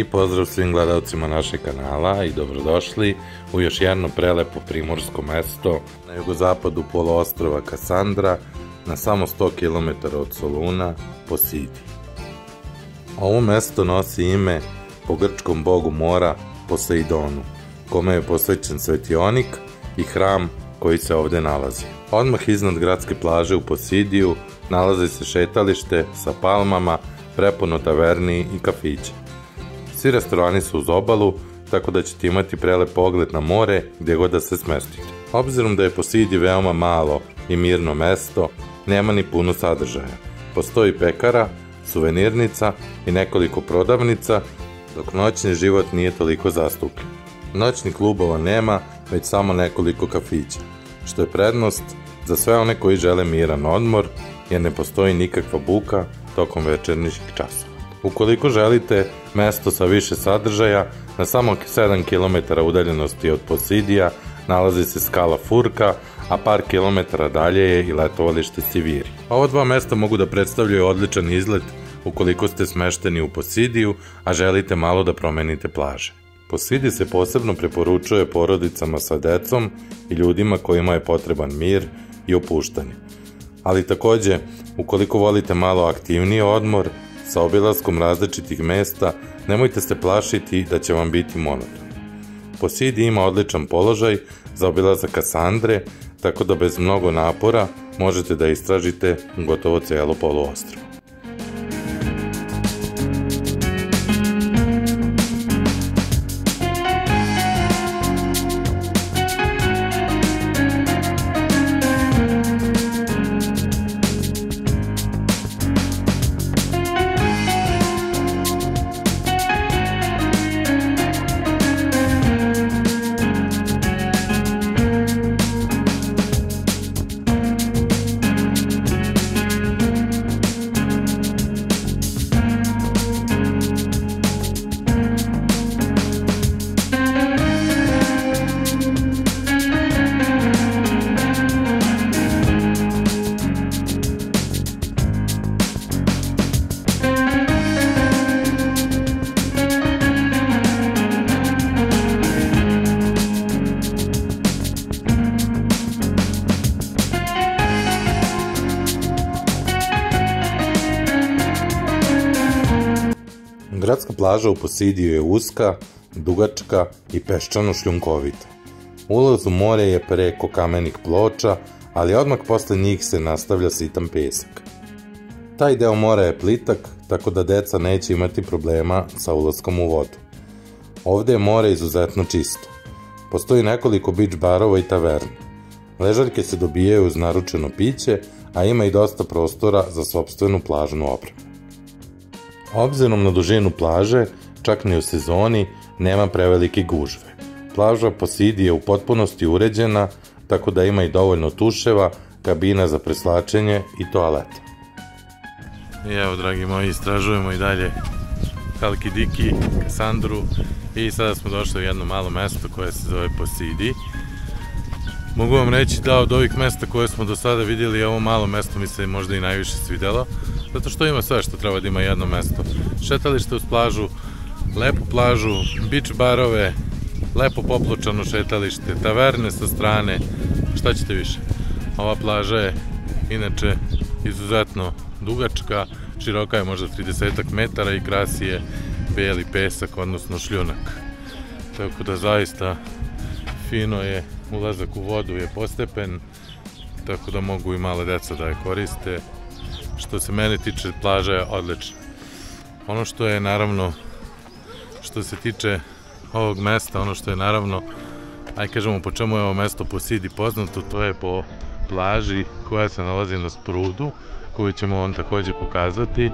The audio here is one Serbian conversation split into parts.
I pozdrav svim gledalcima našeg kanala i dobrodošli u još jedno prelepo primorsko mesto na jugozapadu poluostrva Kasandra, na samo 100 km od Soluna, Posidi. Ovo mesto nosi ime po grčkom bogu mora Poseidonu, kome je posvećen svetionik i hram koji se ovde nalazi. Odmah iznad gradske plaže u Posidiju nalazi se šetalište sa palmama, prepuno taverni i kafića. Svi restorani su uz obalu, tako da ćete imati prelep pogled na more gdje god da se smestite. Obzirom da je Posidi veoma malo i mirno mesto, nema ni puno sadržaja. Postoji pekara, suvenirnica i nekoliko prodavnica, dok noćni život nije toliko zastupljen. Noćnih klubova nema, već samo nekoliko kafića, što je prednost za sve one koji žele miran odmor, jer ne postoji nikakva buka tokom večernjih časova. Ukoliko želite mesto sa više sadržaja, na samo 7 km udaljenosti od Posidija nalazi se skala Furka, a par kilometara dalje je i letovalište Siviri. Ova dva mesta mogu da predstavljaju odličan izlet ukoliko ste smešteni u Posidiju, a želite malo da promenite plaže. Posidi se posebno preporučuje porodicama sa decom i ljudima kojima je potreban mir i opuštanje. Ali takođe, ukoliko volite malo aktivniji odmor, sa obilaskom različitih mesta, nemojte se plašiti da će vam biti monotono. Posidi ima odličan položaj za obilazak Kasandre, tako da bez mnogo napora možete da istražite gotovo celo poluostrvo. Gradska plaža u Posidiju je uska, dugačka i peščano šljunkovita. Ulaz u more je preko kamenih ploča, ali odmah posle njih se nastavlja sitan pesak. Taj deo mora je plitak, tako da deca neće imati problema sa ulaskom u vodu. Ovde je more izuzetno čisto. Postoji nekoliko beach barova i taverni. Ležaljke se dobijaju uz naručeno piće, a ima i dosta prostora za sopstvenu plažnu opremu. Obzirom na dužinu plaže, čak ni u sezoni, nema prevelike gužve. Plaža Posidi je u potpunosti uređena, tako da ima i dovoljno tuševa, kabina za preslačenje i toaleta. I evo, dragi moji, istražujemo i dalje Halkidiki, Kasandru i sada smo došli u jedno malo mesto koje se zove Posidi. Mogu vam reći da od ovih mesta koje smo do sada vidjeli, ovo malo mesto mi se možda i najviše svidelo, zato što ima sve što treba da ima jedno mesto. Šetalište uz plažu, lepu plažu, beach barove, lepo popločano šetalište, taverne sa strane, šta ćete više. Ova plaža je inače izuzetno dugačka, široka je možda 30 metara i krasi je beli pesak, odnosno šljunak. Tako da zaista fino je, ulazak u vodu je postepen, tako da mogu i male deca da je koriste. Što se mene tiče, plaža je odlična. Ono što je naravno, što se tiče ovog mesta, ono što je naravno, aj kažemo po čemu je ovo mesto Posidi poznato, to je po plaži koja se nalazi na sprudu, koju ćemo vam takođe pokazati.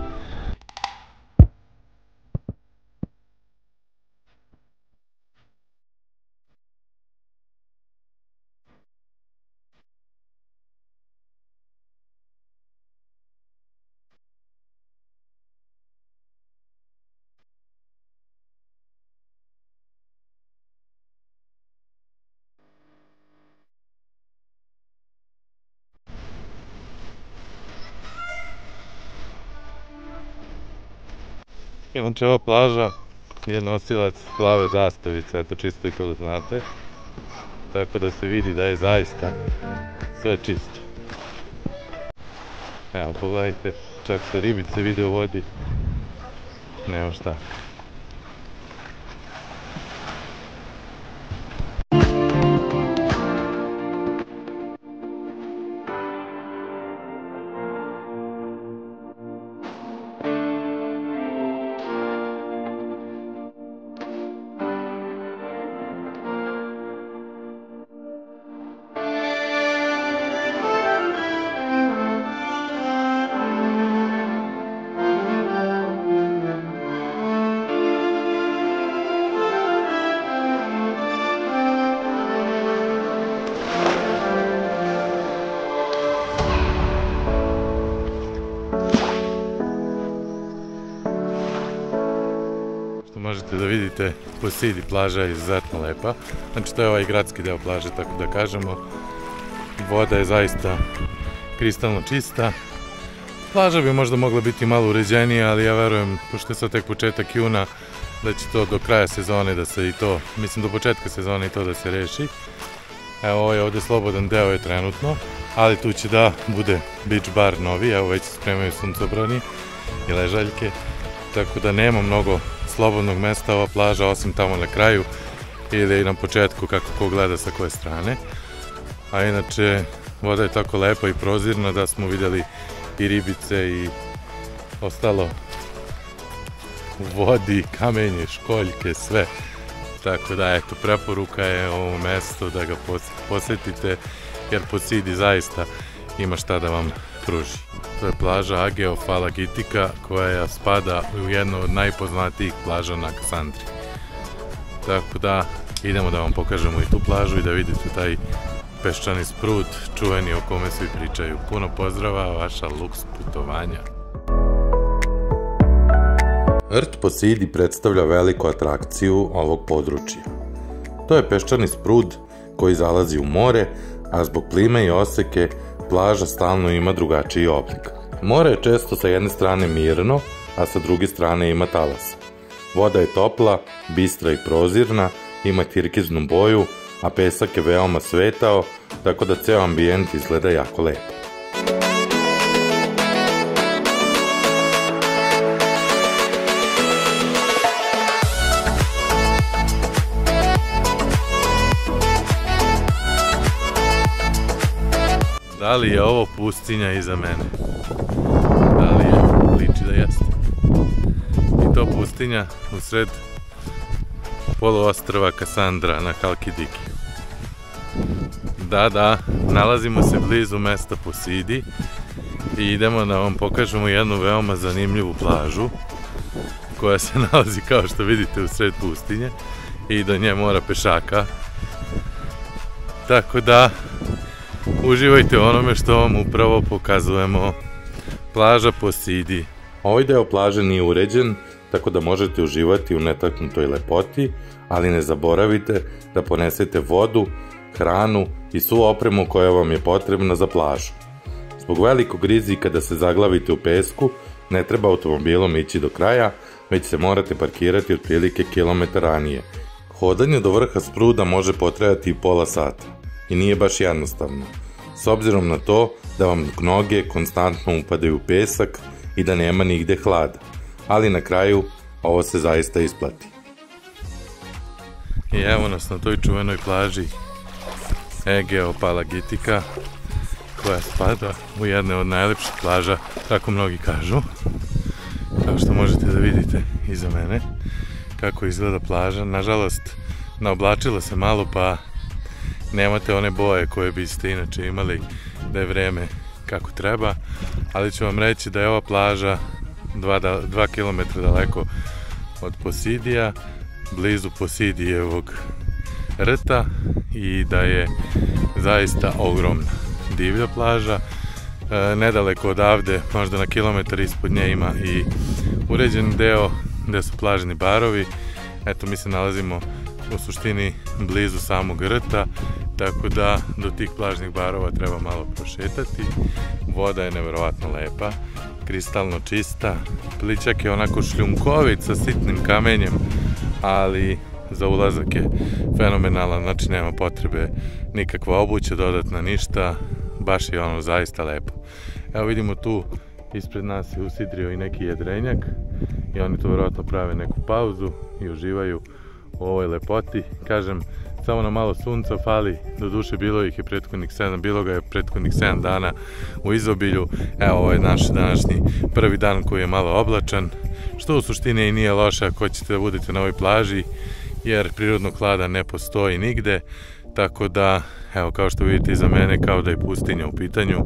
Inače, ova plaža je nosilac plave zastavice, eto čisto i to da znate. Tako da se vidi da je zaista sve čisto. Evo, pogledajte, čak se ribice vide u vodi. Nema šta. Možete da vidite Posidi, plaža je izuzetno lepa. Znači to je ovaj gradski deo plaže, tako da kažemo. Voda je zaista kristalno čista. Plaža bi možda mogla biti malo uređenija, ali ja verujem, pošto je sad tek početak juna, da će to do kraja sezone da se i to, mislim do početka sezone i to da se reši. Evo ovaj ovdje slobodan deo je trenutno, ali tu će da bude beach bar novi, evo već se spremaju suncobrani i ležaljke, tako da nema mnogo slobodnog mesta ova plaža, osim tamo na kraju ili na početku kako ko gleda sa koje strane. A inače, voda je tako lepa i prozirna da smo vidjeli i ribice i ostalo u vodi, kamenje, školjke, sve. Tako da, eto, preporuka je ovo mesto da ga posjetite, jer Posidi zaista ima šta da vam pruži. To je plaža Ageofalagitika koja spada u jednu od najpoznatijih plaža na Kasandri. Tako da idemo da vam pokažemo i tu plažu i da vidite taj peščani sprud, čuveni o kome svi pričaju. Puno pozdrava, vaša Luks putovanja. Rt Posidi predstavlja veliku atrakciju ovog područja. To je peščani sprud koji zalazi u more, a zbog plime i oseke plaža stalno ima drugačiji oblik. More je često sa jedne strane mirno, a sa druge strane ima talasa. Voda je topla, bistra i prozirna, ima tirkiznu boju, a pesak je veoma svetao, tako da ceo ambijent izgleda jako lepo. Da li je ovo pustinja iza mene? Da li je? Liči da jeste. I to pustinja usred poluostrva Kasandra na Halkidiki. Da, nalazimo se blizu mesta Posidi i idemo da vam pokažemo jednu veoma zanimljivu plažu koja se nalazi, kao što vidite, usred pustinje i do nje mora pešaka. Tako da uživajte onome što vam upravo pokazujemo. Plaža Posidi. Ovaj deo plaže nije uređen, tako da možete uživati u netaknutoj lepoti, ali ne zaboravite da ponesete vodu, hranu i svu opremu koja vam je potrebna za plažu. Zbog velikog rizika da se zaglavite u pesku, ne treba automobilom ići do kraja, već se morate parkirati otprilike kilometar ranije. Hodanje do vrha spruda može potrajati i pola sata i nije baš jednostavno, s obzirom na to da vam noge konstantno upadaju u pesak i da nema nigde hlada, ali na kraju ovo se zaista isplati. I evo nas na toj čuvenoj plaži Ageofalagitika, koja spada u jedne od najlepših plaža, tako mnogi kažu. Kao što možete da vidite iza mene kako izgleda plaža. Nažalost, naoblačila se malo pa nemate one boje koje biste inače imali da je vreme kako treba, ali ću vam reći da je ova plaža 2 km daleko od Posidija, blizu Posidijevog rta, i da je zaista ogromna, divlja plaža. Nedaleko odavde, možda na kilometar ispod nje, ima i uređen deo gde su plažni barovi. Eto, mi se nalazimo u suštini blizu samog rta, tako da do tih plažnih barova treba malo prošetati. Voda je neverovatno lepa, kristalno čista, plićak je onako šljunkovit sa sitnim kamenjem, ali za ulazak je fenomenalan, znači nema potrebe nikakva obuća, dodatna ništa, baš je ono zaista lepo. Evo vidimo tu ispred nas je usidrio i neki jedrenjak i oni tu vjerojatno prave neku pauzu i uživaju u ovoj lepoti. Kažem, samo na malo sunca fali, do duše bilo ga je prethodnih 7 dana u izobilju. Evo, ovo je naš današnji prvi dan koji je malo oblačan, što u suštini i nije loše ako ćete da budete na ovoj plaži, jer prirodnog hlada ne postoji nigde, tako da, evo, kao što vidite iza mene, kao da je pustinja u pitanju,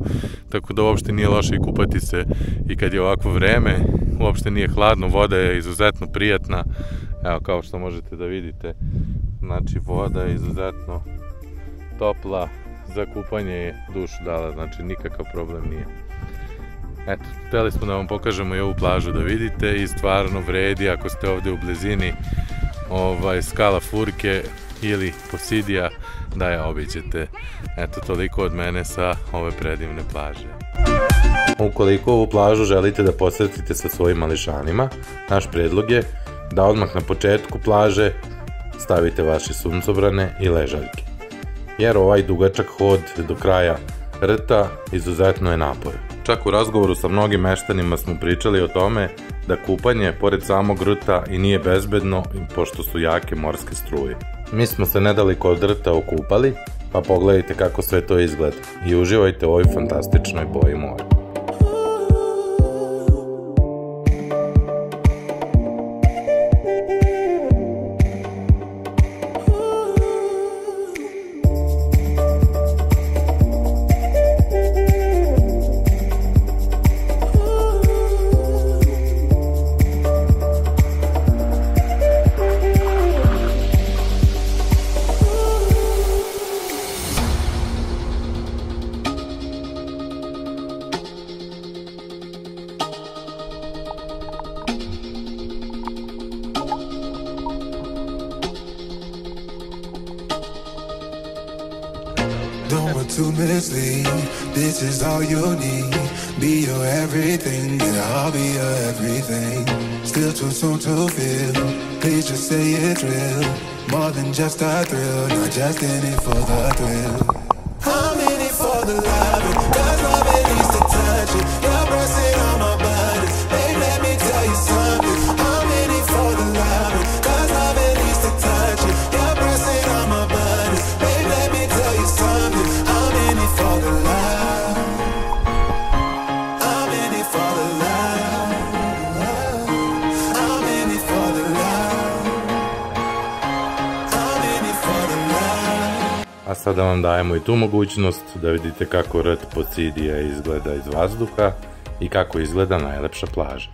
tako da uopšte nije loše i kupati se i kad je ovakvo vreme, uopšte nije hladno, voda je izuzetno prijatna, evo, kao što možete da vidite, znači voda je izuzetno topla, za kupanje je dušu dala, znači nikakav problem nije. Eto, hteli smo da vam pokažemo i ovu plažu da vidite i stvarno vredi ako ste ovde u blizini skala Furke ili Posidija da je obiđete. Eto, toliko od mene sa ove predivne plaže. Ukoliko ovu plažu želite da posjetite sa svojim mališanima, naš predlog je da odmah na početku plaže stavite vaše suncobrane i ležaljke, jer ovaj dugačak hod do kraja rta izuzetno je naporan. Čak u razgovoru sa mnogim meštanima smo pričali o tome da kupanje pored samog rta i nije bezbedno, pošto su jake morske struje. Mi smo se nedaleko od rta okupali, pa pogledajte kako sve to izgleda i uživajte u ovoj fantastičnoj boji mora. Don't want to mislead, this is all you need. Be your everything, and I'll be your everything. Still too soon to feel, please just say it's real. More than just a thrill, not just in it for the thrill. I'm in it for the love, cause love it needs to touch it. You're pressing on my buttons, babe, let me tell you something. I'm in it for the love, cause love it needs to touch it. You're pressing on my buttons, babe, let me tell you something. I'm in it for the love. I'm in it for the love. I'm in it for the love. I'm in it for the love. A sada vam dajemo i tu mogućnost da vidite kako rt Posidija izgleda iz vazduha i kako izgleda najlepša plaža.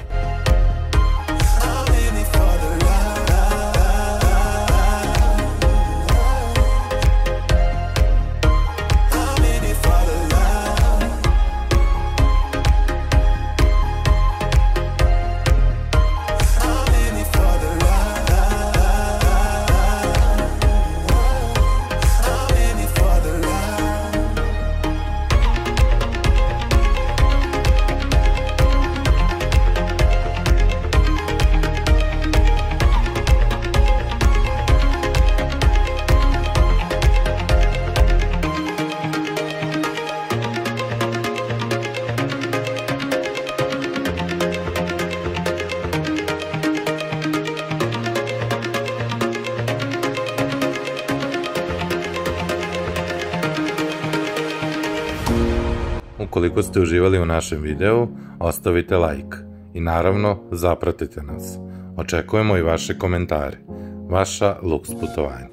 Ukoliko ste uživali u našem videu, ostavite like i naravno zapratite nas. Očekujemo i vaše komentare. Vaša Luks putovanja.